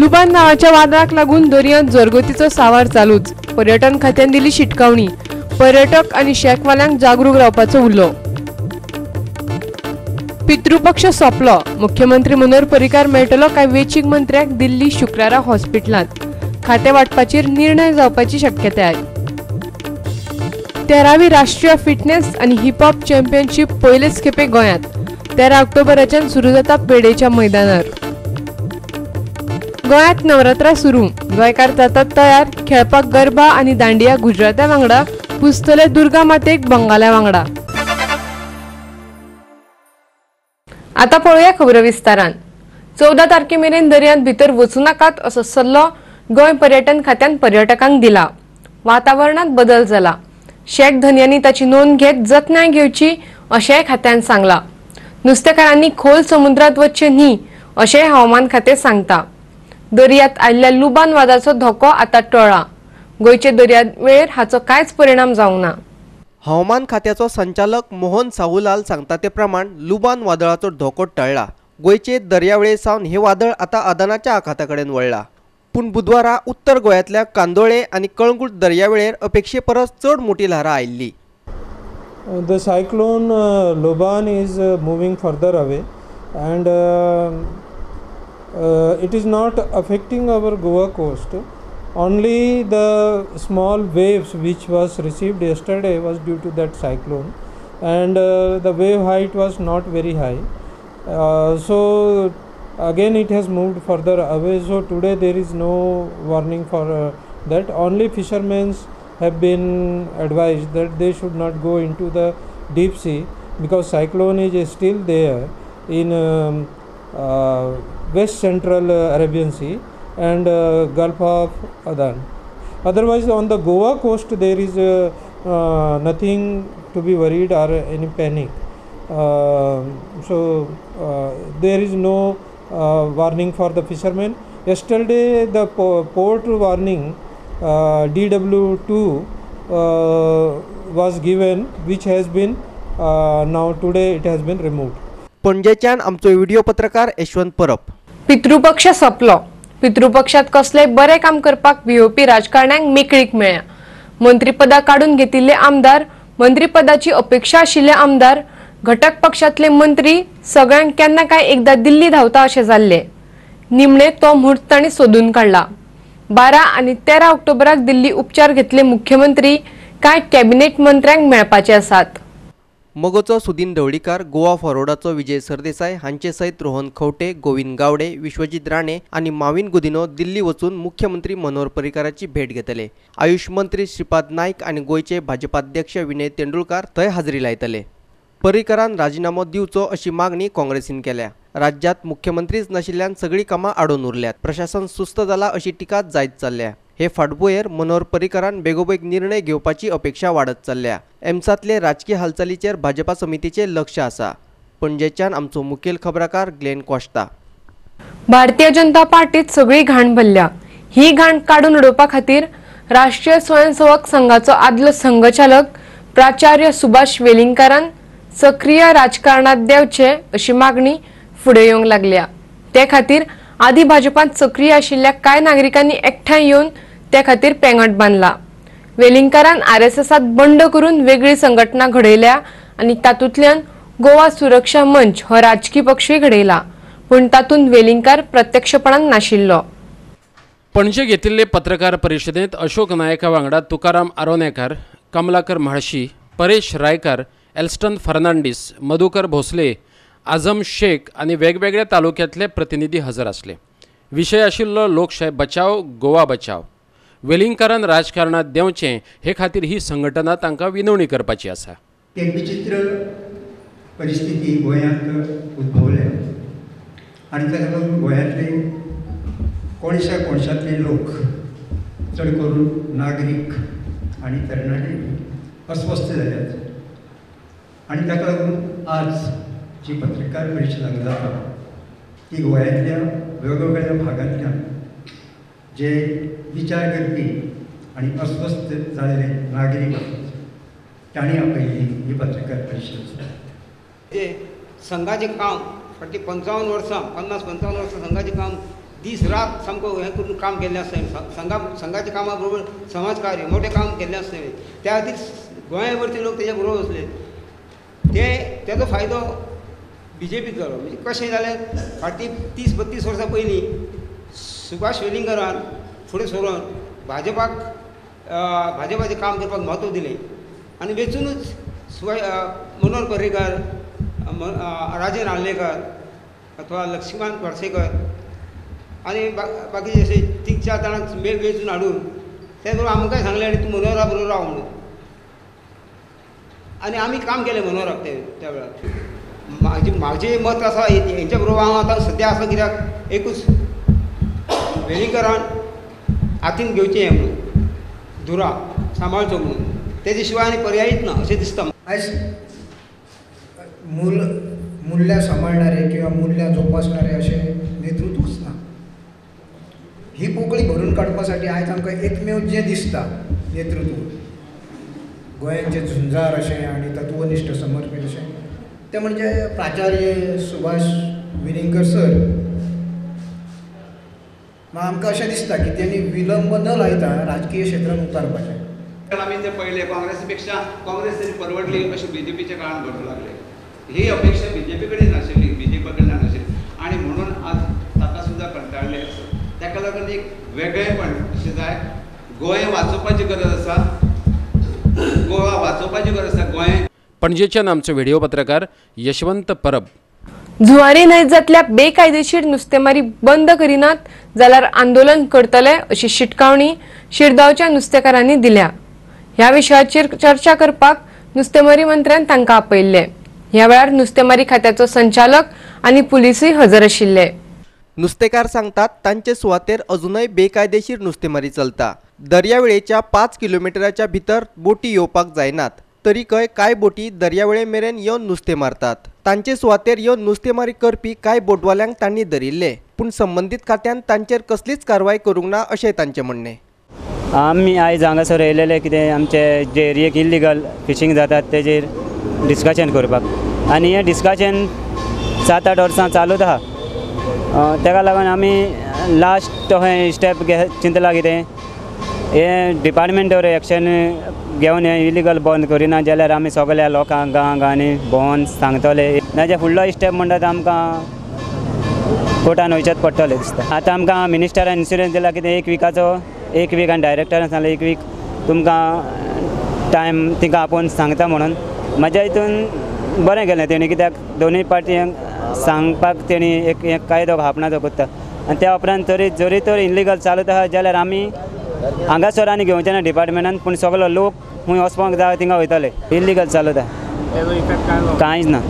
लुबान नावाच्या वादळाक लागून दर्यांत जरगतीचो सावार चालूच। पर्यटन खात्यान दिली शिटकावणी। पर्यटक आणि शेकवाल्यांक जागरूक रावपाचो उलो। पितृपक्ष सोंपलो। मुख्यमंत्री मनोहर पर्रीकार मेळटलो काय वेंचीक मंत्र्याक दिल्ली शुक्रारा हॉस्पिटलांत। खाते वाटपाचेर निर्णय जावपाची शक्यताय। 13वी राष्ट्रीय फिटनेस आणि हिप हॉप चॅम्पियनशीप पयलेच खेपे गोंयांत 13 ऑक्टोबराच्यान सुरू जाता पेडेच्या मैदानार। गोंयांत नवरात्रा सुरू। गोंयकार जातात तयार। खेळपाक गरबा आणि दांडिया गुजरात्या वांगडा, पुजतले दुर्गा मातेक बंगाल्या वांगडा। आता पळोवया खबरो विस्तारान। 14 तारखेमेरेन दर्यांत भितर वचूं नाकात असो सल्लो गोंय पर्यटन खात्यान पर्यटकांक दिला। वातावरणात बदल जाला। शेक धन्यांनी ताची नोंद घेत जतनाय घेवची अशेंय खात्यान सांगला। नुस्तेकारांनी खोल समुद्रात वचचे न्ही अशेंय हवामान खातें सांगता। दर्यांत आयिल्ल्या लुबान वादाचो धोको आता टळ्ळा। गोंयचे दर्यावेळेर हाचो कांयच परिणाम जावंक ना। हवामान खात्याचो संचालक मोहन सावुलाल सांगता ते प्रमाण लुबान वादळाचो धोको टळ्ळा। गोंयचे दर्यावेळे सावन हे वादळ आता अदानाच्या आखाता कडेन वळ्ळा। पूण बुधवारा उत्तर गोंयांतल्या कांदोळे आनी कळंगूट दर्यावेळेर अपेक्षे परस चड मोठी ल्हारां आयिल्ली। The cyclone Luban is moving further away and it is not affecting our Goa coast. Only the small waves which was received yesterday was due to that cyclone, and the wave height was not very high. So again it has moved further away. So today there is no warning for that. Only fishermen have been advised that they should not go into the deep sea because cyclone is still there in west central Arabian Sea and Gulf of Aden. Otherwise on the Goa coast there is nothing to be worried or any panic. So there is no warning for the fishermen. Yesterday the port warning DW2 was given, which has been now today it has been removed. पणजेच्यान आमचो video पत्रकार यशवंत परब। पितृपक्ष सोंपलो। पितृपक्षात कसले बरे काम करपाक भिवपी राजकारण्यांक मेकळीक मेळ्ळ्या। मंत्रीपदा काढून घेतिल्ले आमदार, मंत्रीपदाची अपेक्षा आशिल्ले आमदार, घटक पक्षातले मंत्री सगळ्यांक केन्ना काय एकदा दिल्ली धांवता अशें जाल्ले। निमणे तो मुहूर्त तांणी सोदून काढला। 12 आणि 13 ऑक्टोबराक दिल्ली उपचार घेतले मुख्यमंत्री काय कॅबिनेट मंत्र्यांक मेळपाचे आसात। मोगोचो सुदीन ढवळीकार, गोवा फॉरवर्डाचो विजय सरदेसाय हांचे सयत रोहन खंवटे, गोविंद गावडे, विश्वजीत राणे आणि माविन गुदिनो दिल्ली वचून मुख्यमंत्री मनोहर पर्रीकाराची भेट घेतले। आयुष मंत्री श्रीपाद नाईक आणि गोयचे भाजपाध्यक्ष विनय तेंडुलकार थंय हाजरी लायतले। पर्रीकारान राजीनामो दिवचो अशी मागणी काँग्रेसीन केल्या। राज्यात मुख्यमंत्रीच नशिल्ल्यान सगळी कामां आडून उरल्यात। प्रशासन सुस्त जाला अशी टिका जायत चल्ल्या। हे फाटभुंयेर मनोहर पर्रीकारान बेगोबेग निर्णय घेवपाची अपेक्षा वाडत चल्ल्या। एम्सातले राजकीय हालचालीचेर भाजपा समितीचे लक्ष आसा। पणजेच्यान आमचो मुखेल खबराकार ग्लेन कॉस्टा। भारतीय जनता पार्टीत सगळी घाण भरल्या। ही घाण काढून उडोवपा खातीर राष्ट्रीय स्वयंसेवक संघाचो आदलो संघचालक प्राचार्य सुभाष वेलिंगकारान सक्रिय राजकारणात देवचे अशी मागणी फुडें येवंक लागल्या। ते खातीर आदी भाजपांत सक्रिय आशिल्ल्या कांय नागरिकांनी एकठांय येवन ते खातीर पेंगट बांदला। वेलिंगकारान RSSात बंड करून वेगळी संघटना घडयल्या आणि तातूंतल्यान गोवा सुरक्षा मंच हो राजकीय पक्षूय घडयला, पूण तातूंत वेलिंगकार प्रत्यक्षपणान नाशिल्लो। पणजे घेतिल्ले पत्रकार परिशदेंत अशोक नायका वांगडा तुकाराम आरोनेकार, कमलाकर म्हाळशी, परेश रायकार, एल्स्टन फर्नांडीस, मधुकर भोसले, आझम शेख आणि वेगवेगळ्या तालुक्यातले प्रतिनिधी हजर असले। विषय आशिल्लो लोकशाय बचाव, गोवा बचाव। वेलिंगकारान राजकारणात देवचे हे खातीर ही संघटना तांकां विनवणी करपाची आसा। एक विचित्र परिस्थिती गोंयांत उद्भवल्या आणि ताका लागून गोंयांतले कोणशातले लोक चड करून नागरीक आणि तरणाटे अस्वस्थ जाल्यात आणि ताका लागून आज जी पत्रकार परिशद हांगा जाता ती गोंयांतल्या वेगवेगळ्या भागांतल्यान जे विचार करपी आणि अस्वस्थ जाल्ले नागरीक तांणी आपयल्ली ही पत्रकार परिशद। जे संघाचें काम फाटलीं 55 वर्सां 50-55 वर्सां संघाचें काम दीस रात सामको हें करून काम केल्लें आसता संघाच्या कामा बरोबर समाजकार्य मोठें काम केल्लें आसता त्या खातीर गोंयभरचे लोक तेजे बरोबर आसले तेजो फायदो BJP जालो म्हणजे कशें जालें फाटीं 30-32 वर्सां पयलीं सुभाष वेलिंगरान फुडें सरून भाजपाचें काम करपाक म्हत्व दिलें आनी वेचूनच मनोहर पर्रीकार राजन आर्लेकर अथवा लक्ष्मण पार्सेकर आनी बाकीचे अशे 3-4 जाणांक वेचून हाडून ते बरोबर आमकांय सांगलें आनी तूं मनोहरा बरोबर राव म्हणून आनी आमी काम केलें मनोहराक त्या वेळार म्हाजें मत आसा हेंच्या बरोबर हांव आतां सद्या आसा कित्याक एकूच वेलिंगरान हातीन घेवचें हें म्हणून धुरा सांबाळचो म्हणून तेजे शिवाय आनी पर्यायच ना अशें दिसता आयज मुल्यां सांबाळणारे किंवा मुल्यां जोपासणारे अशें नेतृत्वच ना ही पोकळी भरून काडपा साठी आयज आमकां एकमेव जें दिसता नेतृत्व गोंयांचे झुंजार अशें आनी तत्वनिश्ठ समर्पीत अशें तें म्हणजे प्राचार्य सुभाष वेलिंगकर सर आमकां अशें दिसता की त्यांनी विलंब न लायता राजकीय क्षेत्रांत उतारपाचें आम्ही ते पहिले काँग्रेसपेक्षा काँग्रेस तरी परवडली अशी BJPच्या काळात घडू लागले ही अपेक्षा BJP कडेन नाशिल्ली BJP कडेन नाशिल्ली आणि म्हणून आज ताका सुद्धा कंटाळले आसा ताका लागून एक वेगळेपण अशें जाय गोंय वाचोवपाची गरज आसा गोवा वाचोवपाची गरज आसा गोंय पणजेच्यान आमचे व्हिडिओ पत्रकार यशवंत परब जुवारी न्हंयेंतल्या बेकायदेशीर नुस्तेमारी बंद करिनात जाल्यार आंदोलन करतले अशी शिटकावणी शिरगांवच्या नुस्तेकारांनी दिल्या ह्या विशयाचेर चर्चा करपाक नुस्तेमारी मंत्र्यान तांकां आपयल्ले ह्या वेळार नुस्तेमारी खात्याचो संचालक आनी पुलिसूय हजर आशिल्ले नुस्तेकार सांगतात तांचे सुवातेर अजूनय बेकायदेशीर नुस्तेमारी चलता दर्यावेळेच्या 5 किलोमिटराच्या भितर बोटी येवपाक जायनात तरीकय कांय बोटी दर्यावेळे मेरेन येवन नुस्तें मारतात तांचे सुवातेर येवन नुस्तेमारी करपी कांय बोटवाल्यांक तांणी धरिल्ले पूण संबंधीत खात्यान तांचेर कसलीच कारवाय करूंक ना अशें तांचें म्हणणें आमी आयज हांगासर येयलेले कितें आमचे जे एरियेक इल्लीगल फिशींग जातात तेजेर डिस्कशन करपाक आनी हें डिस्कशन 7-8 वर्सां चालूच आहा तेका लागून आमी लास्ट अशें स्टेप चिंतला कितें हें डिपार्टमेंटावर एक्शन घेवन हें इलिगल बंद करिना जाल्यार आमी सगळ्या लोकांक गांवांनी भोंवन सांगतले नाजाल्यार फुडलो स्टेप म्हणटा तो आमकां कोर्टान वयचेच पडटलें दिसता आतां आमकां मिनिस्टरान इन्शुरन्स दिला कितें 1 विकाचो 1 वीक आनी डायरेक्टरान सांगलें 1 वीक तुमकां टायम तिका आपोवन सांगता म्हणून म्हाज्या हितून बरें केलें तेणी कित्याक दोनूय पार्टयांक सांगपाक तेणी एक कायदो आपणाचो करता आनी त्या उपरांत जरी तर इल्लीगल चालूच आहा जाल्यार आमी हांगासर आनी घेवचे ना डिपार्टमेंटान पूण सगळो लोक खंय वचपाक जाय थिंगा वयतले इल्लीगल चालूच आहा कांयच ना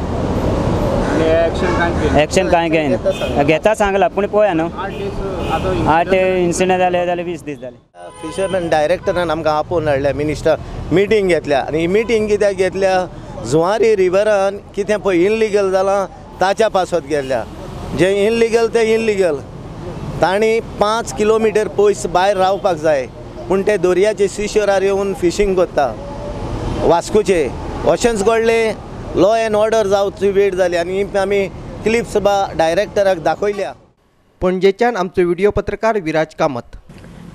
एक्शन कांय घेयना घेता सांगला पूण पळया न्हू 8 इन्सिडंट जाले जाल्यार 20 दीस जाले फिशरमॅन डायरेक्टरान आमकां आपोवन हाडल्या मिनिस्टर मिटींग घेतल्या आनी ही मिटींग कित्याक घेतल्या जुवारी रिवरान कितें पळय इल्लीगल जालां ताच्या पासत गेल्ल्या जे इल्लीगल ते इल्लीगल तांणी 5 किलोमिटर पयस भायर रावपाक जाय पूण ते दर्याचे सिशोरार येवन फिशींग करता वास्कोचे अशेंच घडले लॉ एंड ऑर्डर जावची वेळ जाली आनी आमी क्लिप्स डायरेक्टराक दाखयल्या पणजेच्यान आमचो व्हिडिओ पत्रकार विराज कामत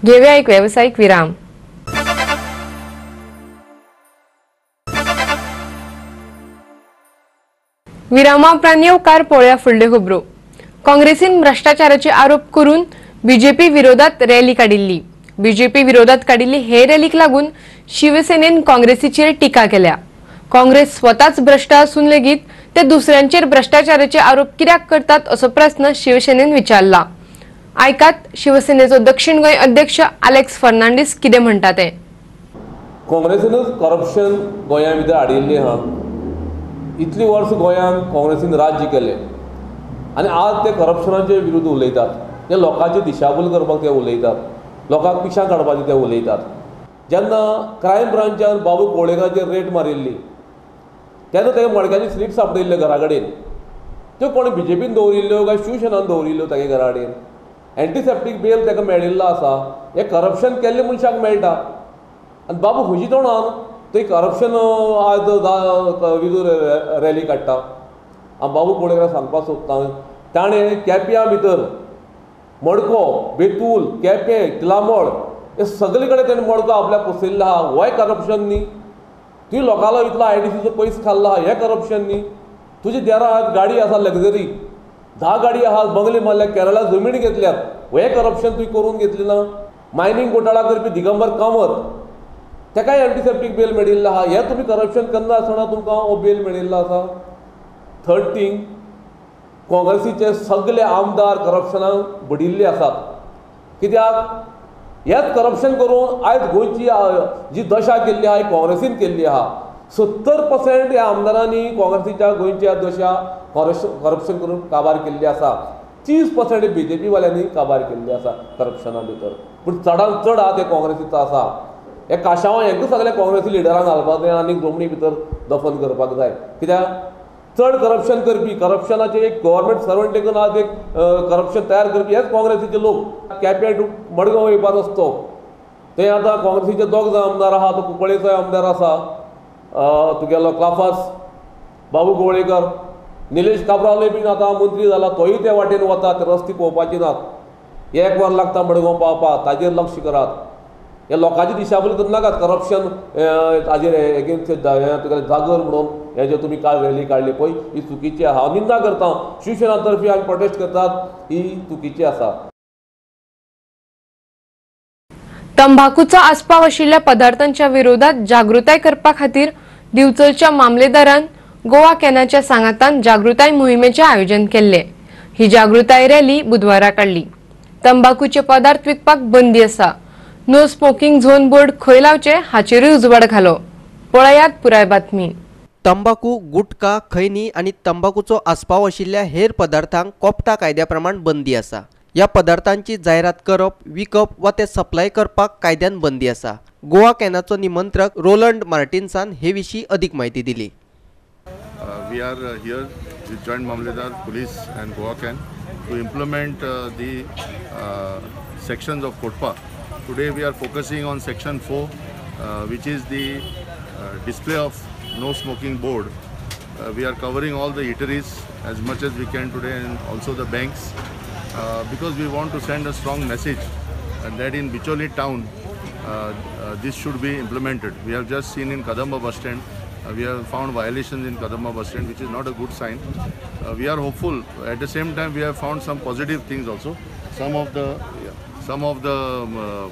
घेवया एक व्यावसायिक विराम विरामा उपरांत येवकार पळोवया फुडल्यो खबरो काँग्रेसीन भ्रष्टाचाराचे आरोप करून BJP विरोधात रॅली काडिल्ली BJP विरोधात काडिल्ली हे रॅलीक लागून शिवसेनेन काँग्रेसीचेर टिका केल्या काँग्रेस स्वताच भ्रष्ट असून लेगीत ते दुसऱ्यांचेर भ्रष्टाचाराचे आरोप कित्याक करतात असो प्रश्न शिवसेनेन विचारला आयकात शिवसेनेचो दक्षिण गोंय अध्यक्ष अलेक्स फर्नांडीस कितें म्हणटा ते काँग्रेसीनच करप्शन गोंया भितर हाडिल्लें आहा इतली वर्स गोंयांत काँग्रेसीन राज्य केलें आनी आज ते करप्शनाचे विरुद्ध उलयतात ते लोकांची दिशाभूल करपाक ते उलयतात लोकांक पिशां काडपाचें ते उलयतात जेन्ना क्रायम ब्रांचान बाबू कोळेकाचेर रेट मारिल्ली तेन्ना ताका मडक्याची स्लीप सापडिल्ले घरा कडेन त्यो कोणी BJPन दवरिल्ल्यो काय शिवसेनान दवरिल्ल्यो तागे घरा कडेन एंटीसेप्टीक बेल ताका मेळिल्लो आसा हे करप्शन केल्ले मनशाक मेळटा आनी बाबू खुशी तोंडान थंय करप्शन आज विजू रॅली काडटा हांव बाबू कोळेकाराक सांगपाक सोदतां ताणें केप्यां भितर मडको, बेतूल, केपें, किलामोड हे सगळे कडेन तेणें मडको आपल्याक पोसयल्लो आहा. होय करप्शन न्ही? तुवें लोकांलो इतलो IDCचो पयस खाल्लो आहा, हें करप्शन न्ही? तुजे देरांत गाडी आसा लग्जरी, 10 गाडी आहा, बंगले मारल्या, केरळा जमीन घेतल्यात, हे करप्शन तुवें करून घेतलें ना? मायनींग घोटाळा करपी दिगंबर कामत ताकाय एंटीसेप्टीक बेल मेळिल्लो आहा. हें तुमी करप्शन करना आसतना तुमकां हो बेल मेळिल्लो आसा. थर्ड थिंग, काँग्रेसीचे सगळे आमदार करप्शनाक बडिल्ले आसात. कित्याक हेच करप्शन करून आयज गोंयची जी दशा केल्ली आहा ही काँग्रेसीन केल्ली आहा. 70% ह्या आमदारांनी काँग्रेसीच्या गोंयच्या दशा करप्शन करून काबार केल्ली आसा. 30% BJP वाल्यांनी काबार केल्ली आसा करप्शना भितर. पूण चडांत चड आहा ते काँग्रेसीचो आसा. हे काशावां हेंका सगळ्या काँग्रेसी लिडरांक घालपाक जाय आनी जमनी भितर दफन करपाक जाय. कित्याक चड करप्शन करपी, करप्शनाचे एक गव्हर्मेंट सर्वंट देखून आज एक करप्शन तयार करपी हेच काँग्रेसीचे लोक. केपें टू मडगांव येवपा रस्तो ते आतां काँग्रेसीचे 2 जाण आमदार आहा. तो कुंकळेचोय आमदार आसा, तुगेलो क्लाफास बाबू गवळेकर, निलेश काब्राले बीन आतां मंत्री जाला, तोय त्या वाटेन वता. ते रस्ते पळोवपाचे नात. 1 वर लागता मडगांव पावपाक. ताजेर लक्ष करात. हे लोकांची दिशाभूल करनाकात. करप्शन ताजेर एगेन्स्ट तुगेले जागर म्हणून हे जे तुमी काल रॅली काडली पळय ही चुकीची आहा. हांव निंदा करता. शिवसेना तर्फे आमी प्रोटेस्ट करतात, ही चुकीची आसा. तंबाखूचो आस्पाव आशिल्ल्या पदार्थांच्या विरोधात जागृताय करपा खातीर दिवचलच्या मामलेदारान गोवा कॅनाच्या सांगातान जागृताय मोहिमेचे आयोजन केल्ले. ही जागृताय रॅली बुधवारा काडली. तंबाखूचे पदार्थ विकपाक बंदी आसा. नो स्मोकिंग झोन बोर्ड खंय लावचे हाचेरूय उजवाड घालो. पळयात पुराय बातमी. तंबाखू, गुटखा, खैनी आणि तंबाखूचो आस्पाव आशिल्ल्या हेर पदार्थांक कोप्टा कायद्या प्रमाण बंदी आसा. या पदार्थांची जायरात करप, विकप वा ते सप्लाय करपाक कायद्यान बंदी आसा. गोवा कॅनाचो निमंत्रक रोलंड मार्टिन्सान हे विशीं अधिक माहिती दिली. We are here with Joint Mamledar, Police and Goa Can to implement the sections of CODPA. Today we are focusing on section 4 which is the display of no smoking board. We are covering all the eateries as much as we can today and also the banks because we want to send a strong message that in Bicholi town this should be implemented. We have just seen in Kadamba bus stand we have found violations in Kadamba bus stand, which is not a good sign. We are hopeful. At the same time, we have found some positive things also. Some of the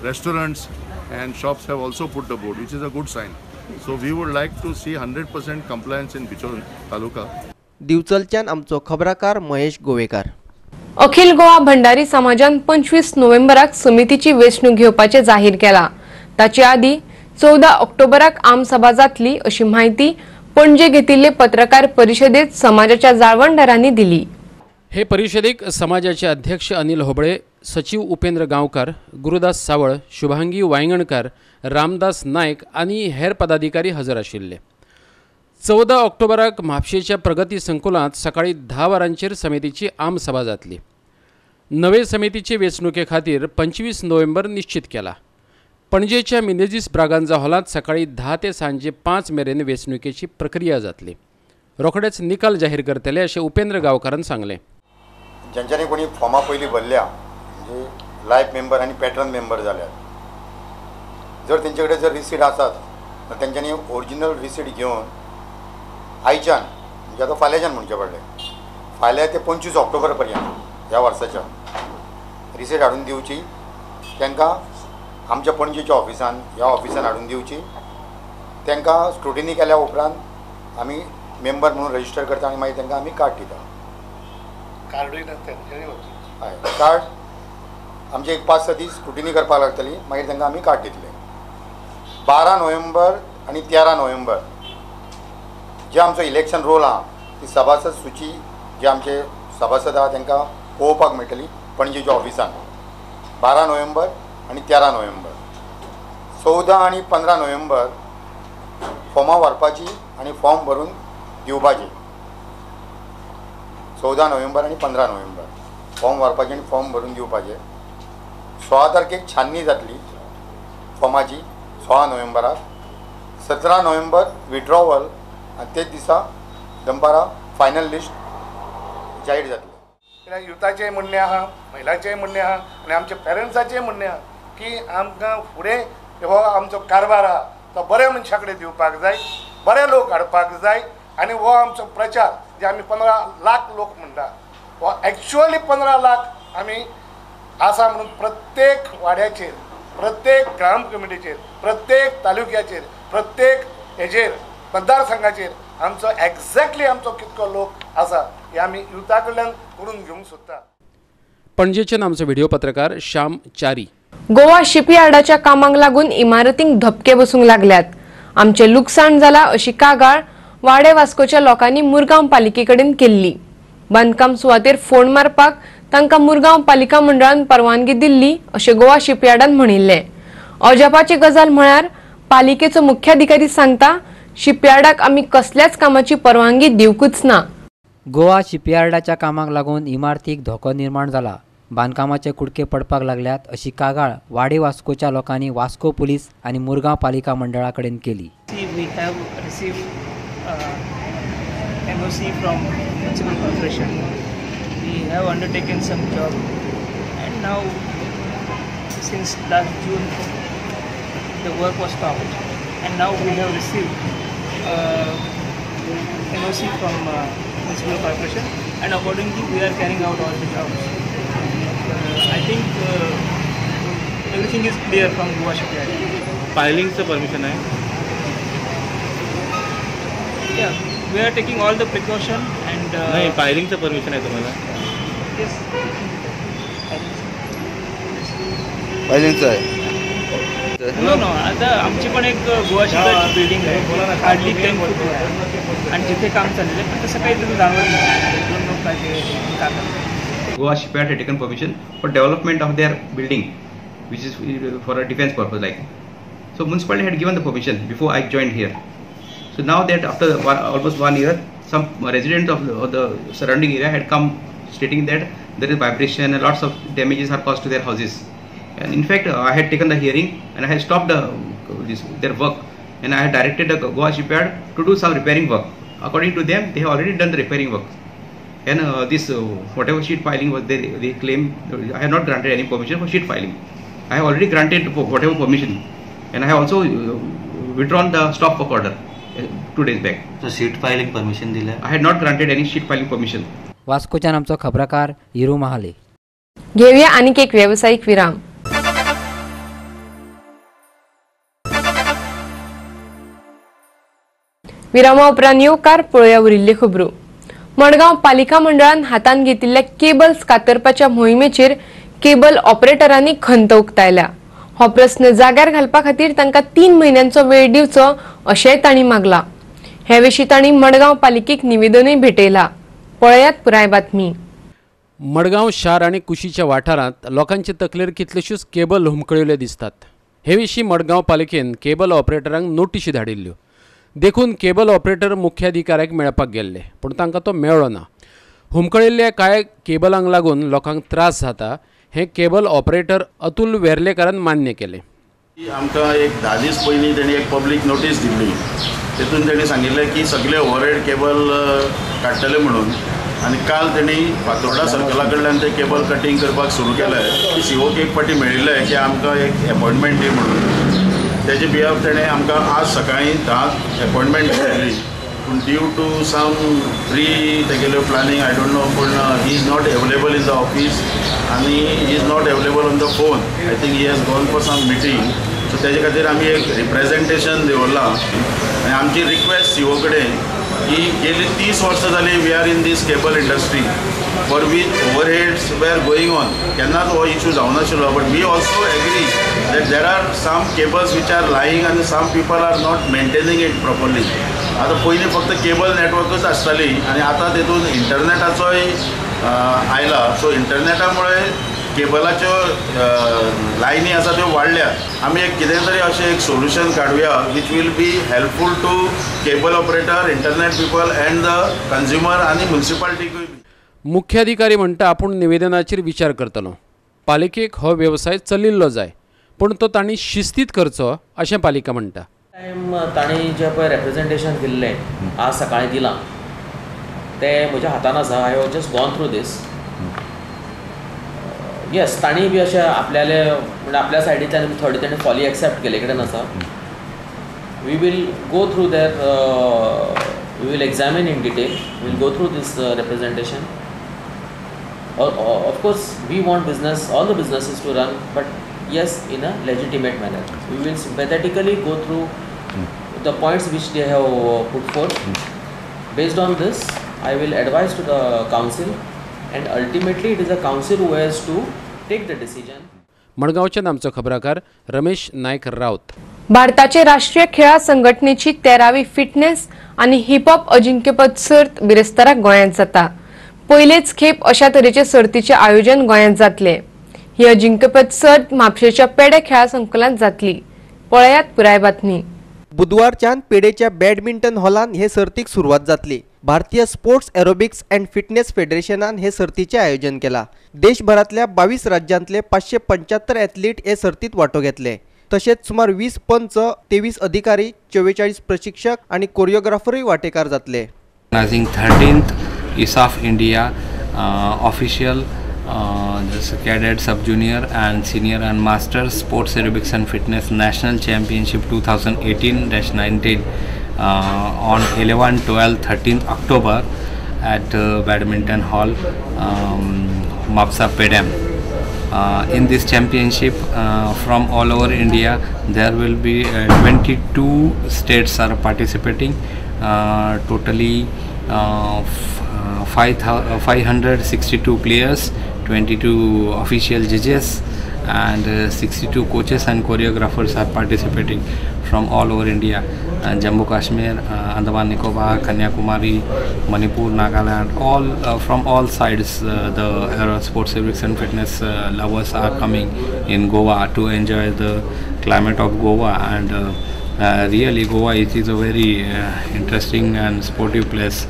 restaurants and shops have also put the board, which is a good sign. So we would like to see 100% compliance in Bicholi Taluka. दिवचलच्यान आमचो खबराकार महेश गोवेकार. अखिल गोवा भंडारी समाजान 25 नोव्हेंबराक समितीची वेंचणूक घेवपाचे जाहीर केला. ताचे आदी 14 ऑक्टोबराक आमसभा जातली अशी माहिती पणजे घेतिल्ले पत्रकार परिषदेत समाजाच्या जाळवणदारांनी दिली. हे परिषदेक समाजाचे अध्यक्ष अनिल होबळे, सचिव उपेंद्र गांवकार, गुरुदास सावळ, शुभांगी वांयगणकार, रामदास नायक आणि हेर पदाधिकारी हजर आशिल्ले. 14 ऑक्टोबराक म्हापशेच्या प्रगती संकुलांत सकाळी 10 वरांचेर समितीची आमसभा जातली. नवे समितीचे वेंचणुके खातीर 25 नोव्हेंबर निश्चित केला. पणजेच्या मिनेझिस ब्रागांजा हॉलांत सकाळी 10 ते सांजे 5 मेरेन वेंचणुकेची प्रक्रिया जातली. रोखडेच निकाल जाहीर करतले अशें उपेंद्र गांवकारान सांगलें. ज्यांच्यानी कोणी फॉर्मा पयलीं भरल्या म्हणजे लायफ मेंबर आनी पॅटर्न मेंबर जाल्यार जर तेंचे कडेन जर रिसीट आसात तर तेंच्यांनी ओरिजिनल रिसीट घेवन आयच्यान म्हणजे आतां फाल्यांच्यान म्हणचें पडलें, फाल्यां ते 25 ऑक्टोबर पर्यंत ह्या वर्साच्या रिसीट हाडून दिवची. तांकां आमच्या पणजेच्या ऑफिसान ह्या ऑफिसान हाडून दिवची. तांकां स्क्रुटिनी केल्या उपरांत आमी मेंबर म्हणून रजिस्टर करता आनी मागीर तांकां आमी कार्ड दिता. हय, कार्ड आमचे एक 5-6 दीस स्क्रुटिनी करपाक लागतली, मागीर तांकां आमी कार्ड दितले. 12 नोव्हेंबर आनी 13 नोव्हेंबर जे आमचो इलेक्शन रोल आहा ती सभासद सूची जे आमचे सभासद आहा तांकां पळोवपाक मेळटली पणजेच्या ऑफिसान. 12 नोव्हेंबर आनी 13 नोव्हेंबर. 14 आनी 15 नोव्हेंबर फॉर्मां व्हरपाची आनी फॉर्म भरून दिवपाचे. 14 नोव्हेंबर आनी 15 नोव्हेंबर फॉर्म व्हरपाचे आनी फॉर्म भरून दिवपाचे. 16 तारखेक छाननी जातली फॉर्माची 16 नोव्हेंबराक. 17 नोव्हेंबर विड्रॉवल आनी तेच दिसा दनपारां फायनल लिस्ट जाहीर जातली. आपल्या युथाचें म्हणणें आहा, महिलांचेंय म्हणणें आहा आनी आमच्या पेरंट्साचेंय म्हणणें आहा की आमकां फुडें हो आमचो कारभार आहा तो बऱ्या मनशा कडेन दिवपाक जाय, बरे लोक हाडपाक जाय आनी हो आमचो प्रचार जे आमी 15 लाख लोक म्हणटा हो एक्चुअली 15 लाख आमी आसा म्हणून प्रत्येक वाड्याचेर, प्रत्येक ग्राम कमिटीचेर, प्रत्येक तालुक्याचेर, प्रत्येक हेचेर मतदारसंघाचेर आमचो एक्झॅक्टली आमचो कितको लोक आसा हे आमी युथा कडल्यान करून घेवंक सोदता. पणजेच्यान आमचो व्हिडिओ पत्रकार श्याम चारी. गोवा शिपयार्डाच्या कामाक लागून इमारतींक धपके बसूंक लागल्यात. आमचे लुकसाण जाला अशी कागाळ वाडे वास्कोच्या लोकांनी मुरगांव पालिकेकडेन केल्ली. बांदकाम सुवातेर फोड मारपाक तांकां मुरगांव पालिका मंडळान परवानगी दिल्ली अशें गोवा शिपयार्डान म्हणिल्ले. अजापाची गजाल म्हळ्यार पालिकेचो मुख्याधिकारी सांगता शिपयार्डाक आमी कसल्याच कामाची परवानगी दिवकूच ना. गोवा शिपयार्डाच्या कामाक लागून इमारतीक धोको निर्माण जाला. बांदकामाचे कुडके पडपाक लागल्यात अशी कागाळ वाडे वास्कोच्या लोकांनी वास्को पुलीस आणि मुरगांव पालिका मंडळा कडेन केली. We have received MOC from Municipal Corporation. We have undertaken some job and now since last June the work was stopped and now we have received MOC from Municipal Corporation and accordingly we are carrying out all the jobs. I think everything is clear from Goa Shipyard. Pilingचं permission आहे? Yeah, we are taking all the precaution and नाही, पायलिंगचं permission आहे तुम्हाला? Yes. पायलिंगचं आहे? No, आता आमची पण एक गोवा शिपयार्डची बिल्डिंग आहे, हार्डली 10 फूट आहे आणि जिथे काम चाललेलं आहे पण तसं काही तुम्ही जाणवत नाही. दोन लोक काय ते काम करतात. Goa Shipyard had taken permission for development of their building, which is for a defense purpose, like. So municipality had given the permission before I joined here. So now that after almost 1 year, some residents of the surrounding area had come stating that there is vibration and lots of damages are caused to their houses. And in fact, I had taken the hearing and I had stopped their work, and I had directed the Goa Shipyard to do some repairing work. According to them, they have already done the repairing work. And this whatever sheet piling was they claim I have not granted any permission for sheet piling. I have already granted whatever permission, and I have also withdrawn the stop work order 2 days back. So sheet piling permission दिलं? I had not granted any sheet piling permission. वास्कोच्या आमचो खबराकार हिरू महाले. घेऊया आणखी एक व्यावसायिक विराम. विरामा उपरांत येवकार पळोवया उरिल्ल्यो खबरो. मडगांव पालिका मंडळान हातान घेतिल्ल्या केबल्स कातरपाच्या मोहिमेचेर केबल ऑपरेटरांनी खंत उक्तायल्या. हो प्रस्न जाग्यार घालपा खातीर तांकां 3 म्हयन्यांचो वेळ दिवचो अशेंय तांणी मागला. हे विशीं तांणी मडगांव पालिकेक निवेदनूय भेटयला. पळयात पुराय बातमी. मडगांव शार आणि कुशीच्या वाठारांत लोकांचे तकलेर कितल्योश्योच केबल हुमकळिल्ल्यो दिसतात. हे विशीं मडगांव पालिकेन केबल ऑपरेटरांक नोटीशी धाडिल्ल्यो. देखून केबल ऑपरेटर मुख्याधिकाऱ्याक मेळपाक गेल्ले पूण तांकां तो मेळ्ळो ना. हुमकळिल्ल्या कांय केबलांक लागून लोकांक त्रास जाता हे केबल ऑपरेटर अतुल वेर्लेकारान मान्य केले. आमकां एक 10 दीस पयलीं तेणी एक पब्लीक नोटीस दिल्ली. तेतून तेणी सांगिल्लें की सगळे ओवरहेड केबल काडटले म्हणून, आनी काल तेणी फातोर्डा सर्कला कडल्यान ते केबल कटींग करपाक सुरू केलें. सीओक एक फावटी मेळिल्लें की आमकां एक अपॉयंटमेंट दी म्हणून. तेजे बिहाफ तेणें आमकां आज सकाळीं 10 अपॉयंटमेंट दिल्ली, पूण ड्यू टू सम प्री तेगेल्यो प्लॅनिंग आय डोंट नो, पूण he is not available in the office आनी he is not available on the phone. I think he has gone for some meeting. So तेजे खातीर आमी एक representation दवरलां आनी आमची रिक्वेस्ट सीओ कडेन की गेली 30 वर्सां जालीं we are in this cable industry for which overheads were going on. केन्नाच हो इशू जावनाशिल्लो, but we also agree that there are some cables which are lying and some people are not maintaining it properly. आता पयलीं फक्त cable नेटवर्कच आसताली आनी आतां तेतून इंटरनेटाचोय आयला. सो इंटरनेटा मुळे केबलाच्यो लायनी आसा त्यो वाडल्या. आमी एक कितें तरी अशें एक सोल्युशन काडुया which will be helpful to cable operator, internet people and the consumer आनी म्युनिसिपालिटीकूय. मुख्याधिकारी म्हणटा आपूण निवेदनाचेर विचार करतलो. पालिकेक हो व्यवसाय चलिल्लो जाय पूण तो तांणी शिस्तीत करचो अशें पालिका म्हणटा. तांणी जें पळय रेप्रेझेंटेशन दिल्लें आज सकाळीं दिलां तें म्हज्या हातान आसा. I have just gone through this yes ताणी बी अशें आपल्याले म्हणजे आपल्या सायडीच्यान थोडे तेणें फॉली एक्सेप्ट केले कडेन आसा. We will go through there we will examine in detail, we will go through this representation. Of course we want all the businesses to run, but yes, in a legitimate manner. We will sympathetically go through the points which they have put forth. Based on this, I will advise to the council, and ultimately it is the council who has to take the decision. मडगावचे आमचो खबराकार रमेश नायक राऊत. भारताचे राष्ट्रीय खेळा संघटनेची 13वी fitness आणि heap hop अजिंक्यपद सर्त बिरेस्तारा गोंयांत जाता. पहिलेच खेप अशा तरेचे सर्तीचे आयोजन गोंयांत जातले. ही अजिंक्यपद सर्त म्हापशेच्या पेडे खेळा संकुलांत जातली. पळयात पुराय बातमी. बुधवारच्यान पेडेच्या बॅडमिंटन हॉलान हे सर्तीक सुरवात जातली. भारतीय स्पोर्ट्स एरोबिक्स अँड फिटनेस फेडरेशनान हे सर्तीचे आयोजन केला. देशभरातल्या 22 राज्यांतले 575 एथलीट हे सर्तीत वांटो घेतले. तसेच सुमार 20 पंच, 23 अधिकारी, 44 प्रशिक्षक आणि कोरिओग्राफरही वाटेकार जातले. 13th ISAF India official cadet, sub-junior and senior and master sports aerobics and fitness national championship 2018-19 on 11, 12, 13th October at Badminton Hall, Mapsa Pedam. In this championship from all over India, there will be 22 states are participating. Totally 562 players, 22 official judges and 62 coaches and choreographers are participating from all over India. Jammu Kashmir, Andaman Nicobar, Kanyakumari, Manipur, Nagaland, all from all sides the sports aerobics and fitness lovers are coming in Goa to enjoy the climate of Goa, and really Goa is a very interesting and sportive place.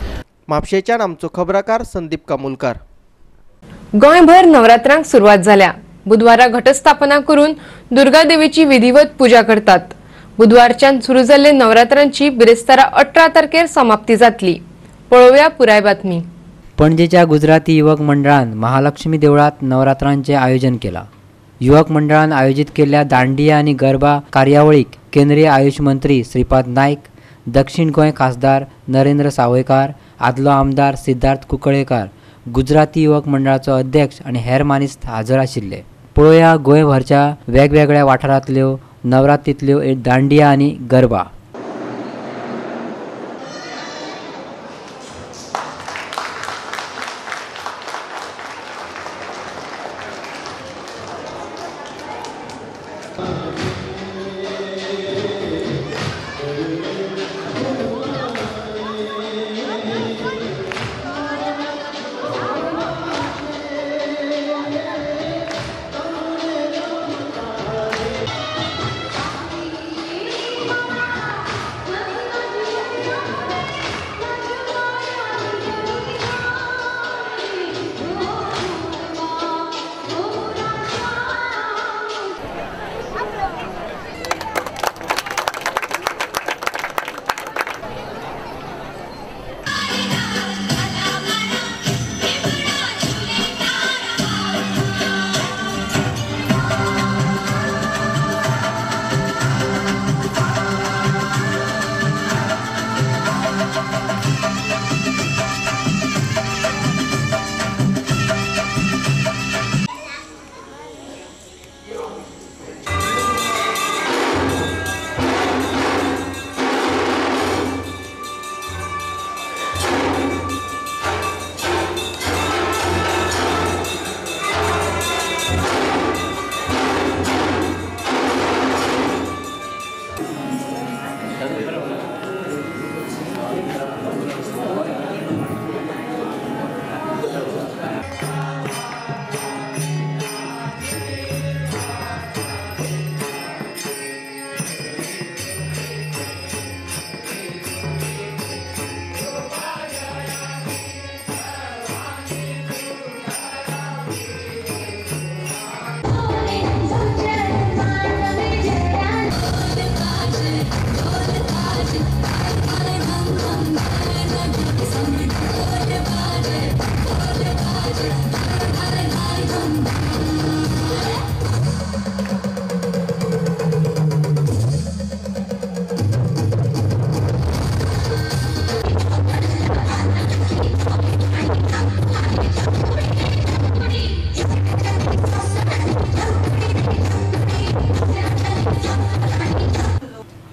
म्हापशेच्यान आमचो खबराकार संदीप कामुलकार. गोंयभर नवरात्रांक सुरवात जाल्या. बुधवारा घटस्थापना करून दुर्गा देवीची विधिवत पूजा करतात. बुधवारच्यान सुरू जाल्ले नवरात्रांची बिरेस्तारा 18 तारखेर समाप्ती जातली. पळोवया पुराय बातमी. पणजेच्या गुजराती युवक मंडळान महालक्ष्मी देवळात नवरात्रांचे आयोजन केला. युवक मंडळान आयोजित केलेल्या दांडिया आणि गरबा कार्यावळीक केंद्रीय आयुष मंत्री श्रीपाद नाईक, दक्षिण गोंय खासदार नरेंद्र सावयकार, आदलो आमदार सिद्धार्थ कुंकळेकार, गुजराती युवक मंडळाचो अध्यक्ष आणि हेर मानेस्त हाजर आशिल्ले. पळोवया गोंयभरच्या वेगवेगळ्या वाठारांतल्यो नवरात्रींतल्यो दांडिया आणि गरबा.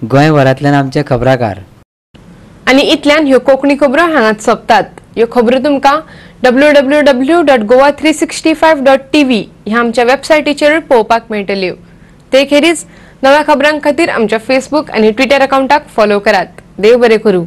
गोंयभरांतल्यान आमचे खबराकार. आणि इतल्यान ह्यो कोंकणी खबरो हांगाच सोंपतात. ह्यो खबरो तुमकां www.goa365.tv ह्या आमच्या वेबसायटीचेर पळोवपाक मेळटल्यो. ते खेरीज नव्या खबरां खातीर आमच्या फेसबूक आनी ट्विटर अकाउंटाक फॉलो करात. देव बरें करूं.